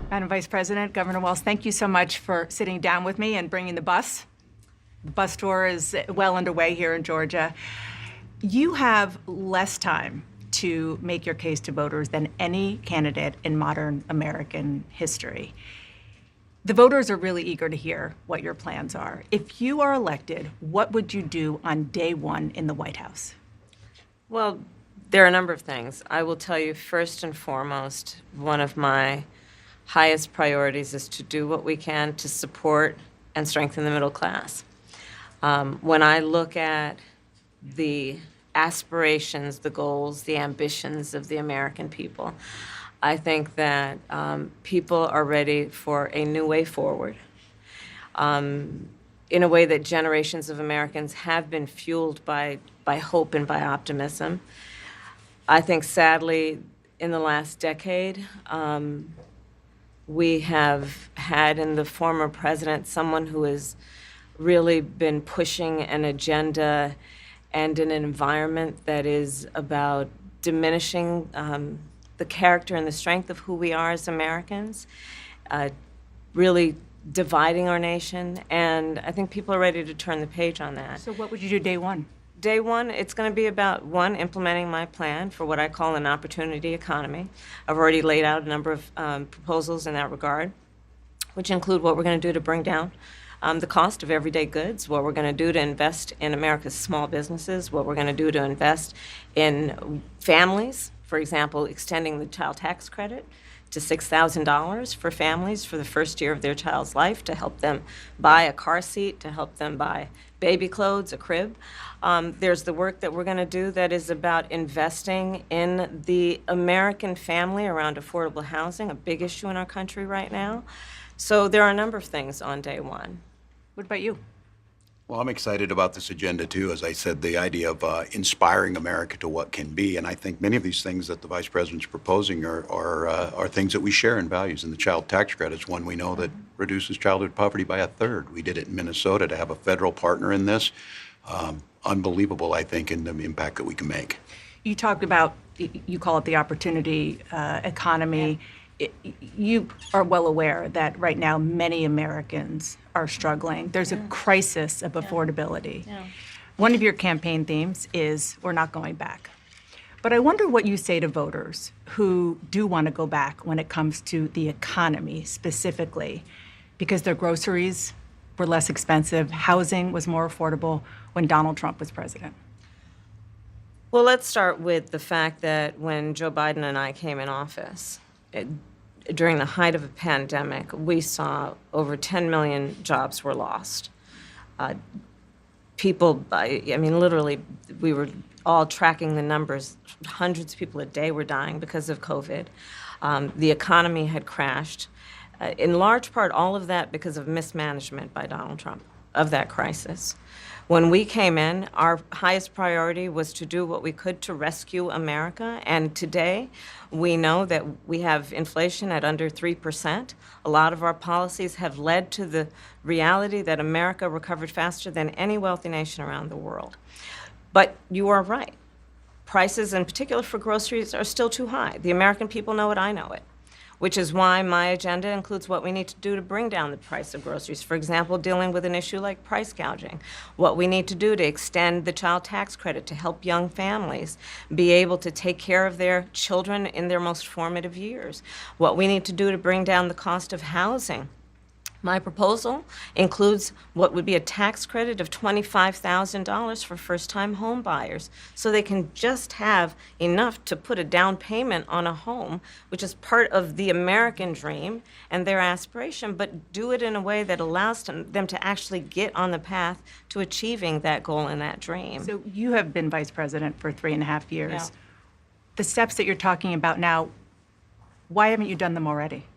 Madam Vice President, Governor Walz, thank you so much for sitting down with me and bringing the bus. The bus tour is well underway here in Georgia. You have less time to make your case to voters than any candidate in modern American history. The voters are really eager to hear what your plans are. If you are elected, what would you do on day one in the White House? Well, there are a number of things. I will tell you, first and foremost, one of my highest priorities is to do what we can to support and strengthen the middle class. When I look at the aspirations, the goals, the ambitions of the American people, I think that people are ready for a new way forward, in a way that generations of Americans have been fueled by hope and by optimism. I think, sadly, in the last decade, we have had in the former president someone who has really been pushing an agenda and an environment that is about diminishing the character and the strength of who we are as Americans, really dividing our nation, and I think people are ready to turn the page on that. So what would you do day one? Day one, it's going to be about, one, implementing my plan for what I call an opportunity economy. I've already laid out a number of proposals in that regard, which include what we're going to do to bring down the cost of everyday goods, what we're going to do to invest in America's small businesses, what we're going to do to invest in families, for example, extending the child tax credit to $6,000 for families for the first year of their child's life, to help them buy a car seat, to help them buy baby clothes, a crib. There's the work that we're going to do that is about investing in the American family around affordable housing, a big issue in our country right now. So there are a number of things on day one. What about you? Well, I'm excited about this agenda, too. As I said, the idea of inspiring America to what can be. And I think many of these things that the Vice President's proposing are things that we share in values. And the child tax credit is one we know that reduces childhood poverty by 1/3. We did it in Minnesota. To have a federal partner in this, unbelievable, I think, in the impact that we can make. You talked about, you call it the opportunity economy. You are well aware that right now many Americans are struggling. There's a crisis of affordability. One of your campaign themes is we're not going back. But I wonder what you say to voters who do want to go back when it comes to the economy specifically, because their groceries were less expensive, housing was more affordable when Donald Trump was president. Well, let's start with the fact that when Joe Biden and I came in office, during the height of a pandemic, we saw over 10 million jobs were lost. People, I mean, literally, we were all tracking the numbers. Hundreds of people a day were dying because of COVID. The economy had crashed. In large part, all of that because of mismanagement by Donald Trump of that crisis. When we came in, our highest priority was to do what we could to rescue America. And today, we know that we have inflation at under 3%. A lot of our policies have led to the reality that America recovered faster than any wealthy nation around the world. But you are right. Prices, in particular for groceries, are still too high. The American people know it, I know it, which is why my agenda includes what we need to do to bring down the price of groceries. For example, dealing with an issue like price gouging. What we need to do to extend the child tax credit to help young families be able to take care of their children in their most formative years. What we need to do to bring down the cost of housing. My proposal includes what would be a tax credit of $25,000 for first-time home buyers, so they can just have enough to put a down payment on a home, which is part of the American dream and their aspiration, but do it in a way that allows them to actually get on the path to achieving that goal and that dream. So you have been vice president for 3.5 years. Yeah. The steps that you're talking about now, why haven't you done them already?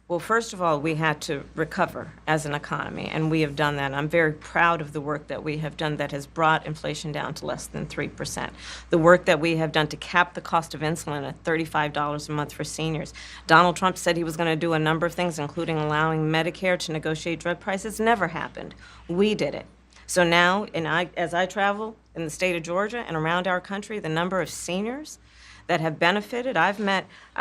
Well, first of all, we had to recover as an economy, and we have done that. I'm very proud of the work that we have done that has brought inflation down to less than 3%. The work that we have done to cap the cost of insulin at $35 a month for seniors. Donald Trump said he was going to do a number of things, including allowing Medicare to negotiate drug prices. Never happened. We did it. So now, as I travel in the state of Georgia and around our country, the number of seniors that have benefited. I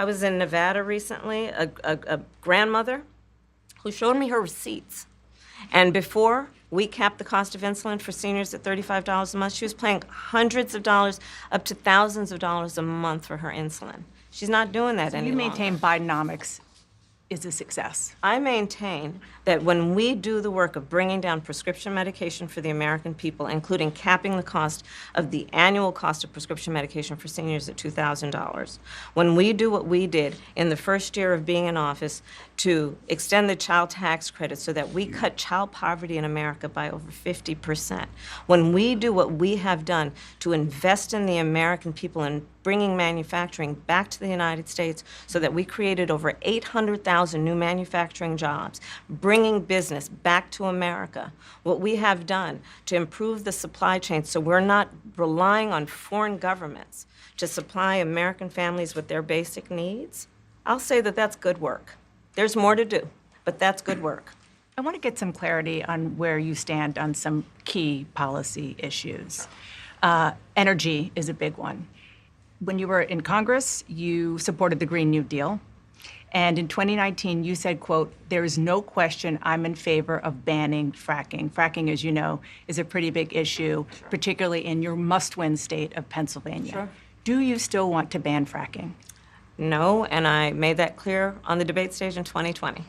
was in Nevada recently, a grandmother who showed me her receipts. And before we capped the cost of insulin for seniors at $35 a month, she was paying hundreds of dollars, up to thousands of dollars a month for her insulin. She's not doing that any You longer. maintain Bidenomics is a success. I maintain that when we do the work of bringing down prescription medication for the American people, including capping the cost of the annual cost of prescription medication for seniors at $2,000, when we do what we did in the first year of being in office to extend the child tax credit so that we cut child poverty in America by over 50%, when we do what we have done to invest in the American people and bringing manufacturing back to the United States so that we created over 800,000 new manufacturing jobs, bringing business back to America, what we have done to improve the supply chain so we're not relying on foreign governments to supply American families with their basic needs, I'll say that that's good work. There's more to do, but that's good work. I want to get some clarity on where you stand on some key policy issues. Energy is a big one. When you were in Congress, you supported the Green New Deal. And in 2019, you said, quote, "There is no question I'm in favor of banning fracking." Fracking, as you know, is a pretty big issue, particularly in your must-win state of Pennsylvania. Sure. Do you still want to ban fracking? No, and I made that clear on the debate stage in 2020,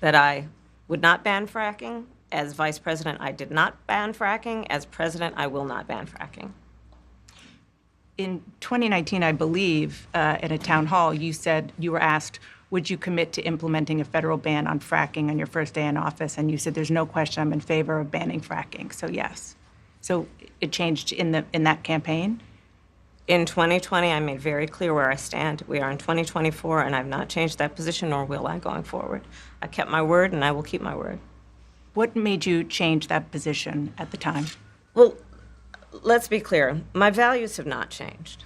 that I would not ban fracking. As vice president, I did not ban fracking. As president, I will not ban fracking. In 2019, I believe, at a town hall, you said you were asked, would you commit to implementing a federal ban on fracking on your first day in office? And you said, there's no question I'm in favor of banning fracking. So yes. So it changed in that campaign? In 2020, I made very clear where I stand. We are in 2024, and I've not changed that position, nor will I going forward. I kept my word, and I will keep my word. What made you change that position at the time? Well, let's be clear. My values have not changed.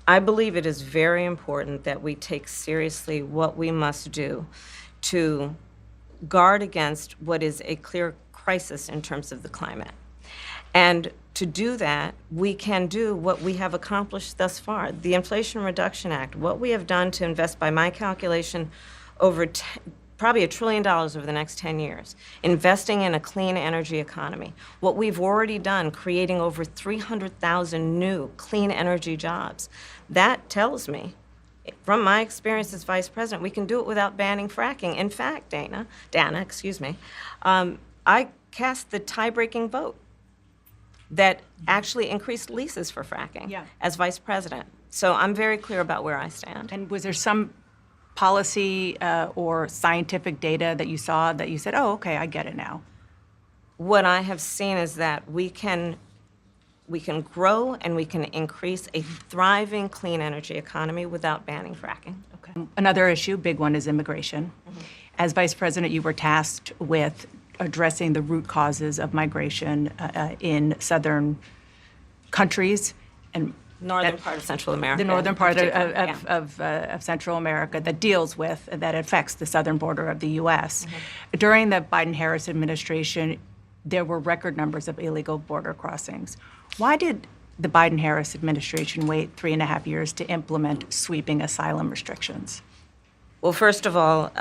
I believe it is very important that we take seriously what we must do to guard against what is a clear crisis in terms of the climate. And to do that, we can do what we have accomplished thus far. The Inflation Reduction Act, what we have done to invest, by my calculation, over probably $1 trillion over the next 10 years, investing in a clean energy economy. What we've already done, creating over 300,000 new clean energy jobs. That tells me, from my experience as vice president, we can do it without banning fracking. In fact, Dana, I cast the tie-breaking vote that actually increased leases for fracking as vice president. So I'm very clear about where I stand. And was there some policy or scientific data that you saw that you said, oh, okay, I get it now? What I have seen is that we can grow and we can increase a thriving clean energy economy without banning fracking. Okay. Another issue, big one, is immigration. As vice president, you were tasked with addressing the root causes of migration in southern countries and Northern part of Central America. the northern part Yeah. of Central America that affects the southern border of the U.S. During the Biden-Harris administration, there were record numbers of illegal border crossings. Why did the Biden-Harris administration wait 3.5 years to implement sweeping asylum restrictions? Well, first of all,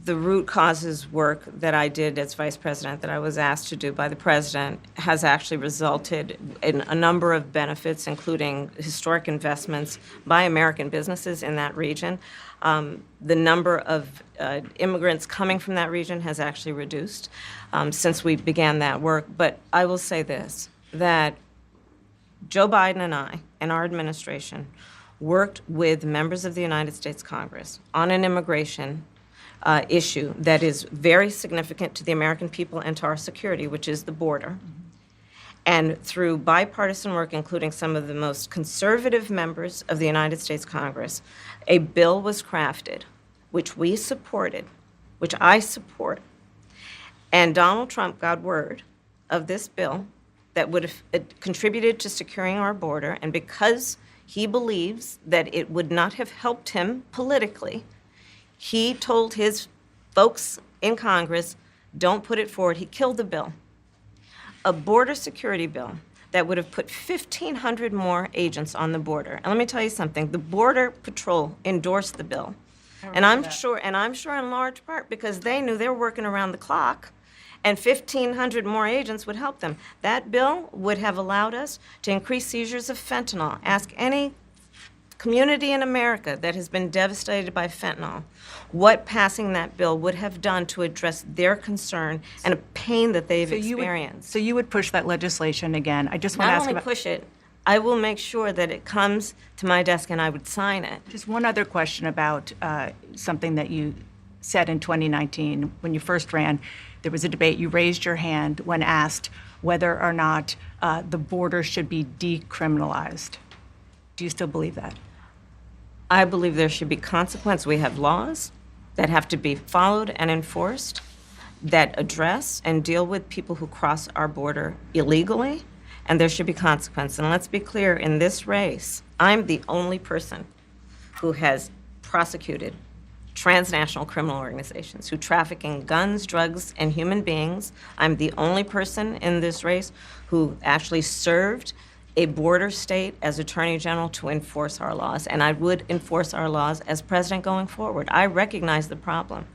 the root causes work that I did as vice president, that I was asked to do by the president, has actually resulted in a number of benefits, including historic investments by American businesses in that region. The number of immigrants coming from that region has actually reduced since we began that work. But I will say this, that Joe Biden and I and our administration worked with members of the United States Congress on an immigration issue that is very significant to the American people and to our security, which is the border. And through bipartisan work, including some of the most conservative members of the United States Congress, a bill was crafted, which we supported, which I support. And Donald Trump got word of this bill that would have contributed to securing our border, and because he believes that it would not have helped him politically, he told his folks in Congress, don't put it forward. He killed the bill. A border security bill that would have put 1,500 more agents on the border. And let me tell you something, the Border Patrol endorsed the bill. And I'm sure in large part because they knew they were working around the clock, and 1,500 more agents would help them. That bill would have allowed us to increase seizures of fentanyl. Ask any community in America that has been devastated by fentanyl what passing that bill would have done to address their concern and a pain that they've experienced. So you would push that legislation again. I just want to Not ask only about push it, I will make sure that it comes to my desk and I would sign it. just one other question about something that you said in 2019 when you first ran. There was a debate. You raised your hand when asked whether or not the border should be decriminalized. Do you still believe that? I believe there should be consequence. We have laws that have to be followed and enforced that address and deal with people who cross our border illegally, and there should be consequence. And let's be clear, in this race, I'm the only person who has prosecuted transnational criminal organizations who traffic in guns, drugs, and human beings. I'm the only person in this race who actually served a border state as Attorney General to enforce our laws, and I would enforce our laws as president going forward. I recognize the problem.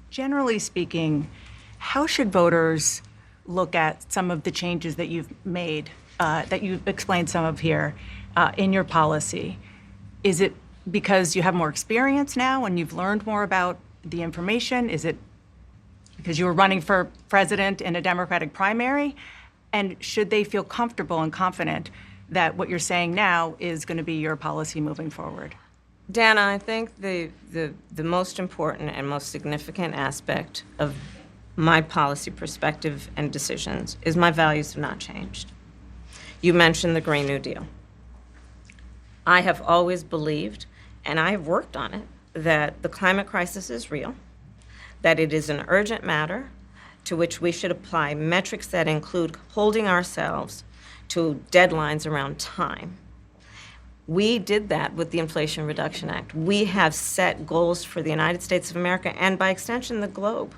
Generally speaking, how should voters look at some of the changes that you've made, that you've explained some of here, in your policy? Is it because you have more experience now and you've learned more about the information? Is it because you were running for president in a Democratic primary? And should they feel comfortable and confident that what you're saying now is going to be your policy moving forward? Dana, I think the most important and most significant aspect of my policy perspective and decisions is my values have not changed. You mentioned the Green New Deal. I have always believed, and I have worked on it, that the climate crisis is real, that it is an urgent matter to which we should apply metrics that include holding ourselves to deadlines around time. We did that with the Inflation Reduction Act. We have set goals for the United States of America and by extension the globe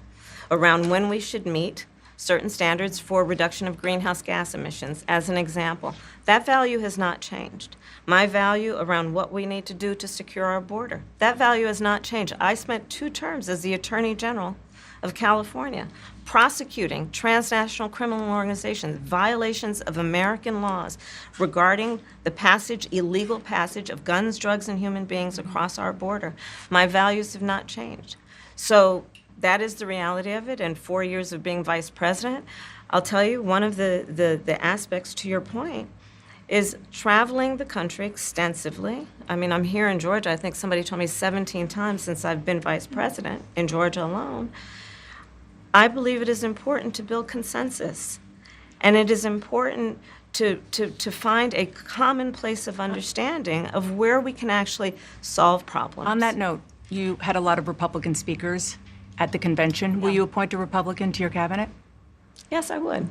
around when we should meet certain standards for reduction of greenhouse gas emissions, as an example. That value has not changed. My value around what we need to do to secure our border, that value has not changed. I spent 2 terms as the Attorney General of California prosecuting transnational criminal organizations, violations of American laws regarding the illegal passage of guns, drugs, and human beings across our border. My values have not changed. So that is the reality of it. And 4 years of being vice president, I'll tell you, one of the aspects to your point is traveling the country extensively. I mean, I'm here in Georgia. I think somebody told me 17 times since I've been vice president in Georgia alone. I believe it is important to build consensus, and it is important to find a common place of understanding of where we can actually solve problems. On that note, you had a lot of Republican speakers at the convention. Will you appoint a Republican to your cabinet? Yes, I would.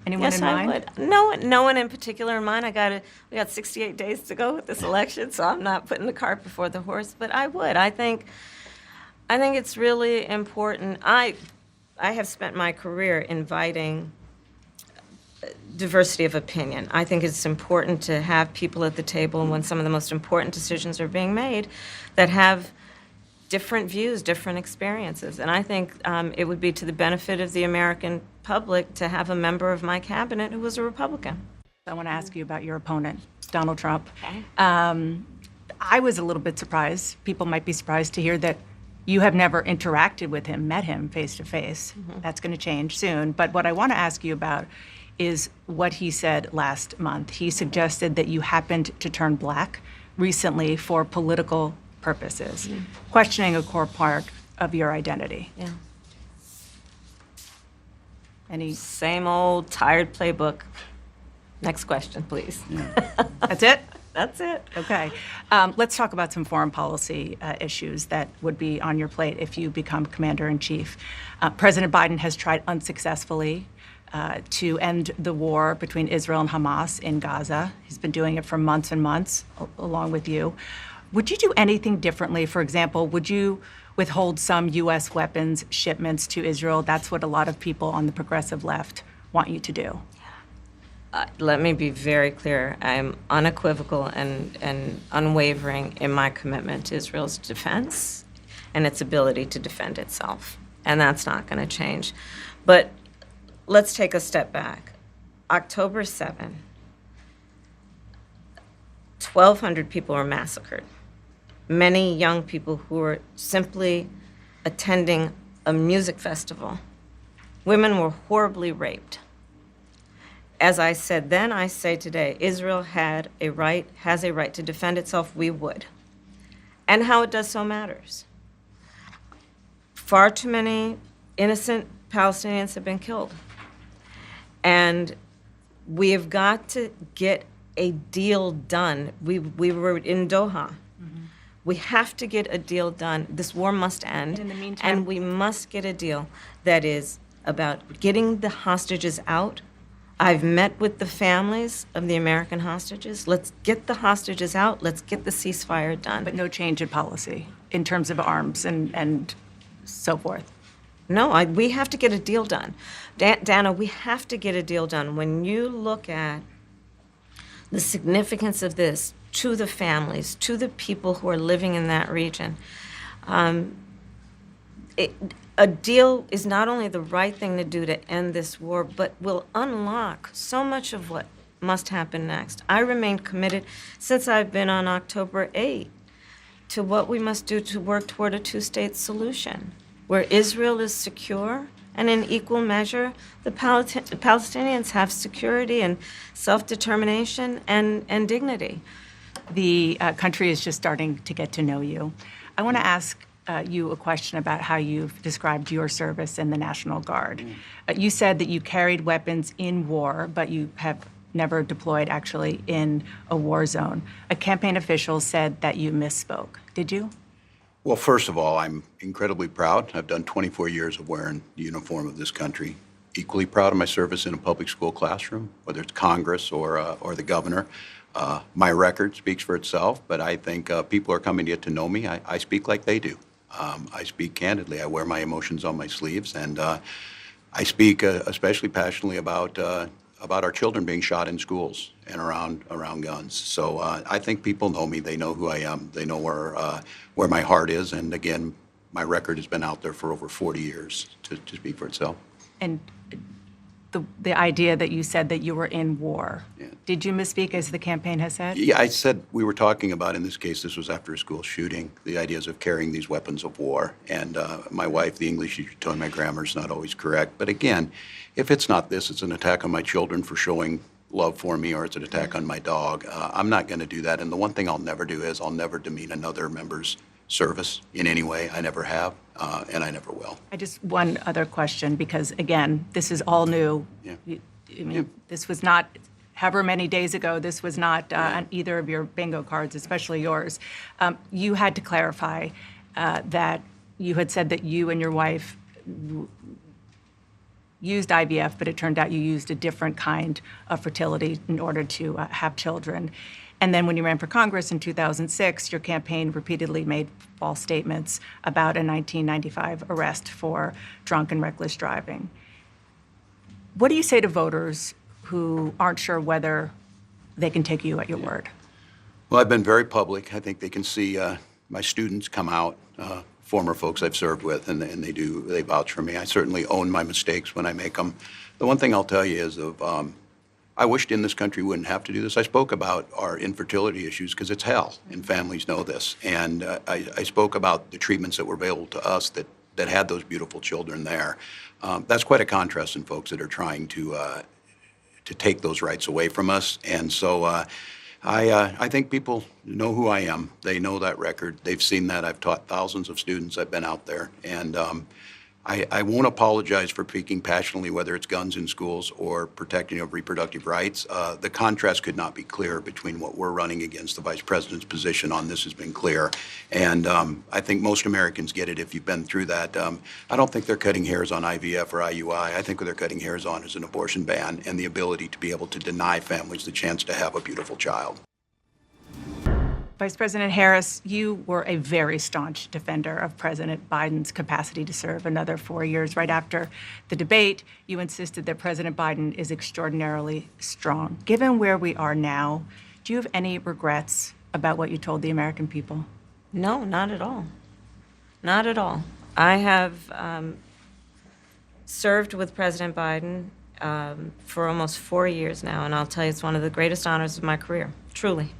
Anyone Yes, in I mind? would. No one in particular in mind. We got 68 days to go with this election, so I'm not putting the cart before the horse. But I would. I think it's really important. I have spent my career inviting diversity of opinion. I think it's important to have people at the table when some of the most important decisions are being made that have different views, different experiences. And I think it would be to the benefit of the American public to have a member of my cabinet who was a Republican. I want to ask you about your opponent, Donald Trump. Okay. I was a little bit surprised. People might be surprised to hear that you have never interacted with him, met him face to face. That's going to change soon. But what I want to ask you about is what he said last month. He suggested that you happened to turn black recently for political purposes, questioning a core part of your identity. Yeah. Any? Same old tired playbook. Next question, please. That's it? That's it. Okay. Let's talk about some foreign policy issues that would be on your plate if you become commander-in-chief. President Biden has tried unsuccessfully to end the war between Israel and Hamas in Gaza. He's been doing it for months and months, along with you. Would you do anything differently? For example, would you withhold some U.S. weapons shipments to Israel? That's what a lot of people on the progressive left want you to do. Let me be very clear. I'm unequivocal and unwavering in my commitment to Israel's defense and its ability to defend itself. And that's not going to change. But let's take a step back. October 7, 1,200 people were massacred. Many young people who were simply attending a music festival. Women were horribly raped. As I said then, I say today, Israel has a right to defend itself. We would. And how it does so matters. Far too many innocent Palestinians have been killed. And we have got to get a deal done. We were in Doha. We have to get a deal done. This war must end. And in the meantime, and we must get a deal that is about getting the hostages out. I've met with the families of the American hostages. Let's get the hostages out. Let's get the ceasefire done. but no change in policy in terms of arms and so forth. No, we have to get a deal done. Dana, we have to get a deal done. When you look at the significance of this to the families, to the people who are living in that region, a deal is not only the right thing to do to end this war, but will unlock so much of what must happen next. I remain committed since I've been on October 8 to what we must do to work toward a two-state solution, where Israel is secure and in equal measure, the Palestinians have security and self-determination and dignity. The country is just starting to get to know you. I want to ask you a question about how you've described your service in the National Guard. You said that you carried weapons in war, but you have never deployed actually in a war zone. A campaign official said that you misspoke. Did you? Well, first of all, I'm incredibly proud. I've done 24 years of wearing the uniform of this country. Equally proud of my service in a public school classroom, whether it's Congress or the governor. My record speaks for itself, but I think people are coming to get to know me. I speak like they do. I speak candidly. I wear my emotions on my sleeves, and I speak especially passionately about our children being shot in schools and around guns. So I think people know me. They know who I am. They know where my heart is. And again, my record has been out there for over 40 years to speak for itself. And the idea that you said that you were in war, Yeah. did you misspeak as the campaign has said? Yeah, I said we were talking about, in this case, this was after a school shooting, the ideas of carrying these weapons of war. And my wife, the English teacher, told me my grammar's not always correct. But again, if it's not this, it's an attack on my children for showing love for me, or it's an attack on my dog. I'm not going to do that. And the one thing I'll never do is I'll never demean another member's service in any way. I never have, and I never will. One other question, because again, this is all new. Yeah. I mean, this was not, however many days ago, this was not on either of your bingo cards, especially yours. You had to clarify that you had said that you and your wife used IVF, but it turned out you used a different kind of fertility in order to have children. And then when you ran for Congress in 2006, your campaign repeatedly made false statements about a 1995 arrest for drunk and reckless driving. What do you say to voters who aren't sure whether they can take you at your word? Well, I've been very public. I think they can see my students come out, former folks I've served with, and they vouch for me. I certainly own my mistakes when I make them. The one thing I'll tell you is I wished in this country wouldn't have to do this. I spoke about our infertility issues because it's hell, and families know this. And I spoke about the treatments that were available to us that had those beautiful children there. That's quite a contrast in folks that are trying to take those rights away from us. And so I think people know who I am. They know that record. They've seen that. I've taught thousands of students. I've been out there. And I won't apologize for speaking passionately, whether it's guns in schools or protecting of reproductive rights. The contrast could not be clearer between what we're running against. The Vice President's position on this has been clear. And I think most Americans get it if you've been through that. I don't think they're cutting hairs on IVF or IUI. I think what they're cutting hairs on is an abortion ban and the ability to be able to deny families the chance to have a beautiful child. Vice President Harris, you were a very staunch defender of President Biden's capacity to serve another 4 years. Right after the debate, you insisted that President Biden is extraordinarily strong. Given where we are now, do you have any regrets about what you told the American people? No, not at all. Not at all. I have served with President Biden for almost 4 years now, and I'll tell you, it's one of the greatest honors of my career, truly.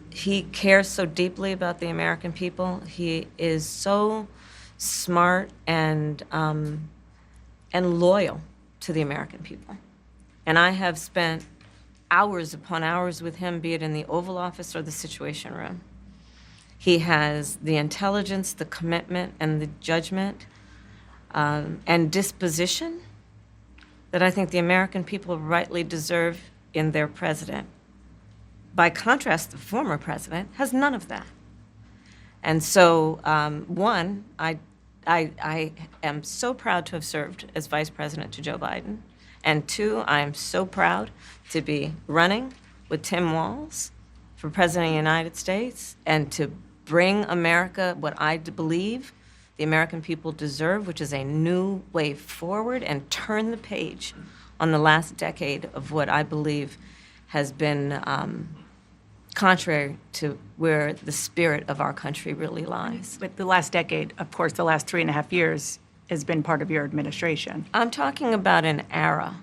He cares so deeply about the American people. He is so smart and loyal to the American people. And I have spent hours upon hours with him, be it in the Oval Office or the Situation Room. He has the intelligence, the commitment, and the judgment and disposition that I think the American people rightly deserve in their president. By contrast, the former president has none of that. And so, one, I am so proud to have served as vice president to Joe Biden. And two, I am so proud to be running with Tim Walz for president of the United States and to bring America what I believe the American people deserve, which is a new way forward, and turn the page on the last decade of what I believe has been contrary to where the spirit of our country really lies. But the last decade, of course, the last 3.5 years has been part of your administration. I'm talking about an era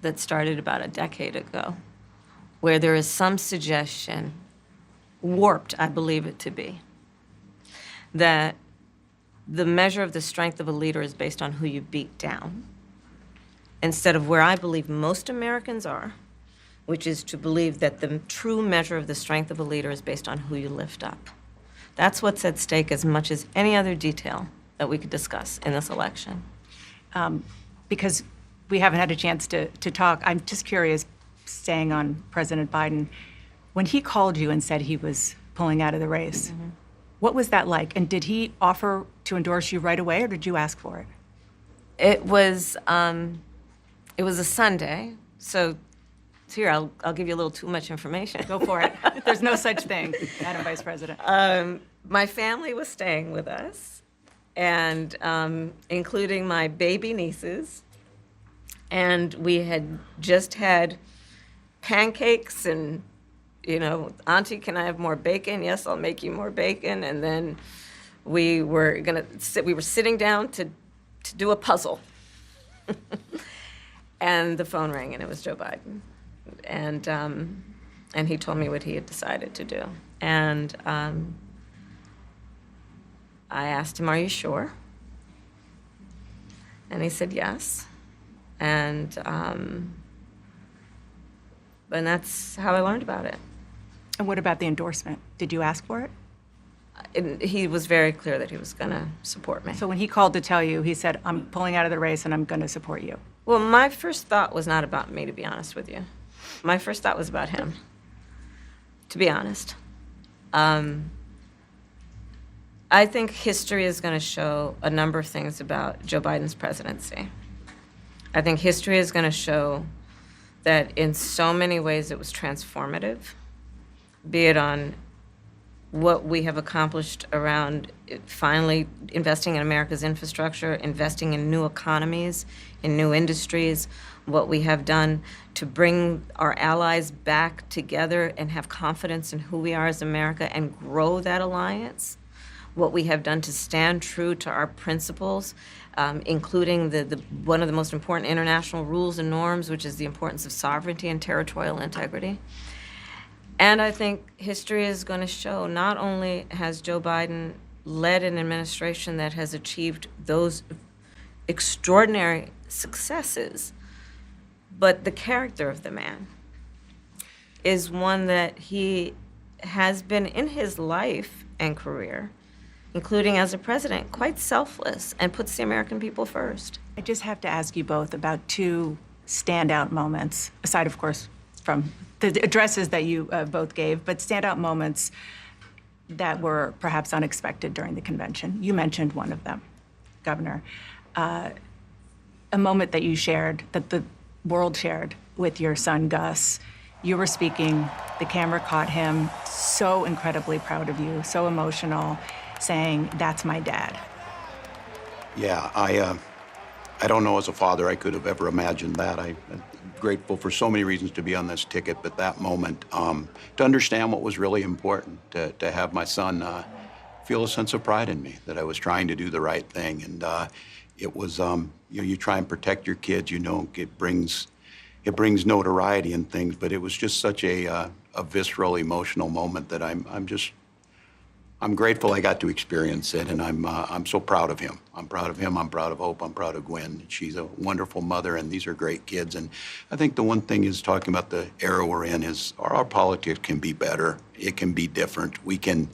that started about a decade ago, where there is some suggestion, warped I believe it to be, that the measure of the strength of a leader is based on who you beat down, instead of where I believe most Americans are, which is to believe that the true measure of the strength of a leader is based on who you lift up. That's what's at stake as much as any other detail that we could discuss in this election. Because we haven't had a chance to talk, I'm just curious, staying on President Biden, when he called you and said he was pulling out of the race, what was that like? And did he offer to endorse you right away, or did you ask for it? It was a Sunday, so here, I'll give you a little too much information. Go for it. There's no such thing, Madam Vice President. My family was staying with us, and including my baby nieces, and we had just had pancakes and, Auntie, can I have more bacon? Yes, I'll make you more bacon. And then we were sitting down to do a puzzle. And the phone rang, and it was Joe Biden. And he told me what he had decided to do. And I asked him, "Are you sure?" And he said yes. And that's how I learned about it. And what about the endorsement? Did you ask for it? He was very clear that he was going to support me. So when he called to tell you, he said, "I'm pulling out of the race and I'm going to support you." Well, my first thought was not about me, to be honest with you. My first thought was about him, to be honest. I think history is going to show a number of things about Joe Biden's presidency. I think history is going to show that in so many ways it was transformative, be it on what we have accomplished around finally investing in America's infrastructure, investing in new economies, in new industries, what we have done to bring our allies back together and have confidence in who we are as America and grow that alliance, what we have done to stand true to our principles, including one of the most important international rules and norms, which is the importance of sovereignty and territorial integrity. And I think history is going to show not only has Joe Biden led an administration that has achieved those extraordinary successes, but the character of the man is one that he has been in his life and career, including as a president, quite selfless and puts the American people first. I just have to ask you both about two standout moments, aside, of course, from the addresses that you both gave, but standout moments that were perhaps unexpected during the convention. You mentioned one of them, Governor. A moment that you shared, that the world shared with your son, Gus, You were speaking, the camera caught him, so incredibly proud of you, so emotional, saying, "That's my dad." Yeah, I don't know as a father I could have ever imagined that. I'm grateful for so many reasons to be on this ticket, but that moment, to understand what was really important, to have my son feel a sense of pride in me, that I was trying to do the right thing. And it was, you try and protect your kids, it brings notoriety and things, but it was just such a visceral, emotional moment that I'm grateful I got to experience it, and I'm so proud of him. I'm proud of him. I'm proud of Hope. I'm proud of Gwen. She's a wonderful mother, and these are great kids. And I think the one thing is, talking about the era we're in, is our politics can be better. It can be different. We can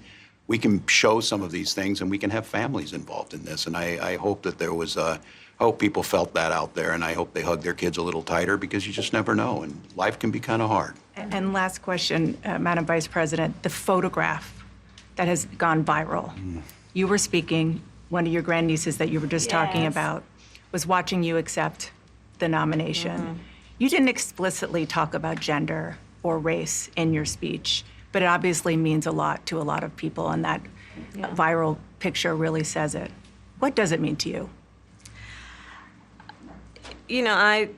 show some of these things, and we can have families involved in this. And I hope that I hope people felt that out there, and I hope they hug their kids a little tighter, because you just never know, and life can be kind of hard. And last question, Madam Vice President, the photograph that has gone viral. You were speaking, one of your grandnieces that you were just talking Yes. about was watching you accept the nomination. You didn't explicitly talk about gender or race in your speech, but it obviously means a lot to a lot of people, and that viral picture really says it. What does it mean to you? I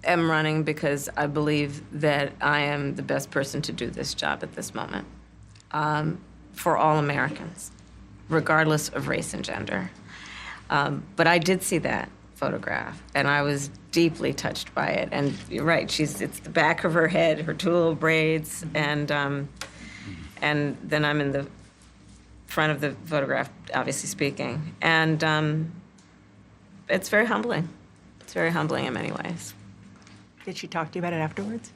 am running because I believe that I am the best person to do this job at this moment, for all Americans, regardless of race and gender. But I did see that photograph, and I was deeply touched by it. And you're right, it's the back of her head, her two little braids, and then I'm in the front of the photograph, obviously speaking. And it's very humbling. It's very humbling in many ways. Did she talk to you about it afterwards?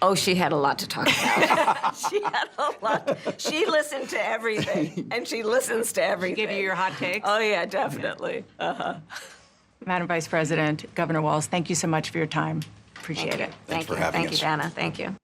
Oh, she had a lot to talk about. She had a lot. She listened to everything, and she listens to everything. Give you your hot takes? Oh, yeah, definitely. Madam Vice President, Governor Walz, thank you so much for your time. Appreciate it. Thanks for having Thank you, us. Dana. Thank you.